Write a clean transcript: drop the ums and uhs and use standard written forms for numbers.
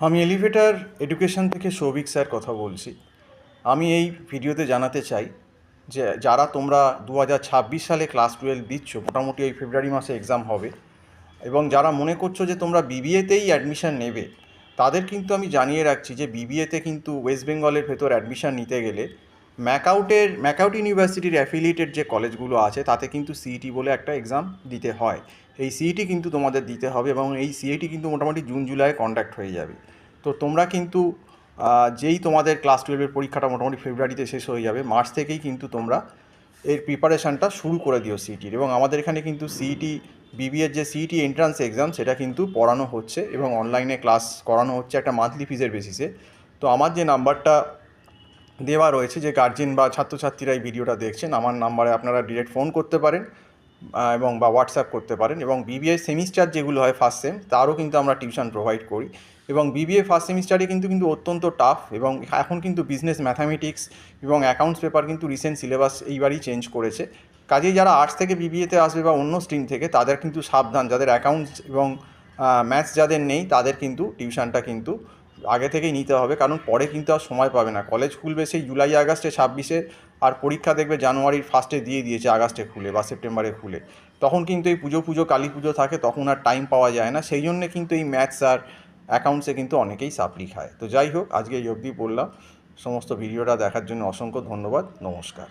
আমি elevator education থেকে Souvik sir কথা বলছি। আমি এই ভিডিওতে জানাতে চাই যে যারা তোমরা 2026 সালে ক্লাস 12 দিচ্ছ, মোটামুটি এই ফেব্রুয়ারি মাসে এক্সাম হবে, এবং যারা মনে করছো যে তোমরা বিবিএতেই অ্যাডমিশান নেবে, তাদের কিন্তু আমি জানিয়ে রাখছি যে বিবিএতে কিন্তু ওয়েস্ট বেঙ্গলের ভেতর অ্যাডমিশান নিতে গেলে ম্যাকআউট ইউনিভার্সিটির অ্যাফিলিয়েটেড যে কলেজগুলো আছে তাতে কিন্তু সিইটি বলে একটা এক্সাম দিতে হয়। এই সিইটি কিন্তু তোমাদের দিতে হবে এবং এই সিইটি কিন্তু মোটামুটি জুন জুলাইয়ে কন্ডাক্ট হয়ে যাবে। তো তোমরা কিন্তু যেই তোমাদের ক্লাস 12-এর পরীক্ষাটা মোটামুটি ফেব্রুয়ারিতে শেষ হয়ে যাবে, মার্চ থেকেই কিন্তু তোমরা এর প্রিপারেশানটা শুরু করে দিও সিইটির। এবং আমাদের এখানে কিন্তু সিইটি বিবিএর যে সিইটি এন্ট্রান্স এক্সাম সেটা কিন্তু পড়ানো হচ্ছে এবং অনলাইনে ক্লাস করানো হচ্ছে একটা মান্থলি ফিজের বেসিসে। তো আমার যে নাম্বারটা দেওয়া রয়েছে, যে গার্জেন বা ছাত্রছাত্রীরা এই ভিডিওটা দেখছেন, আমার নাম্বারে আপনারা ডিরেক্ট ফোন করতে পারেন এবং বা হোয়াটসঅ্যাপ করতে পারেন। এবং বিবিএ সেমিস্টার যেগুলো হয় ফার্স্ট সেম, তারও কিন্তু আমরা টিউশন প্রোভাইড করি। এবং বিবিএ ফার্স্ট সেমিস্টারে কিন্তু অত্যন্ত টাফ, এবং এখন কিন্তু বিজনেস ম্যাথামেটিক্স এবং অ্যাকাউন্টস পেপার কিন্তু রিসেন্ট সিলেবাস এইবারই চেঞ্জ করেছে। কাজেই যারা আর্টস থেকে বিবিএতে আসবে বা অন্য স্ট্রিম থেকে, তাদের কিন্তু সাবধান, যাদের অ্যাকাউন্টস এবং ম্যাথস যাদের নেই তাদের কিন্তু টিউশনটা কিন্তু আগে থেকেই নিতে হবে, কারণ পরে কিন্তু আর সময় পাবে না। কলেজ খুলবে সেই জুলাই আগস্টে 26-এ, আর পরীক্ষা দেখবে জানুয়ারির ফার্স্টে দিয়ে দিয়েছে, আগস্টে খুলে বা সেপ্টেম্বরে খুলে। তখন কিন্তু এই পুজো কালী পুজো থাকে, তখন আর টাইম পাওয়া যায় না। সেই জন্যে কিন্তু এই ম্যাথস আর অ্যাকাউন্টসে কিন্তু অনেকেই সাপ্লি খায়। তো যাই হোক, আজকে এই অবধি বললাম। সমস্ত ভিডিওটা দেখার জন্য অসংখ্য ধন্যবাদ। নমস্কার।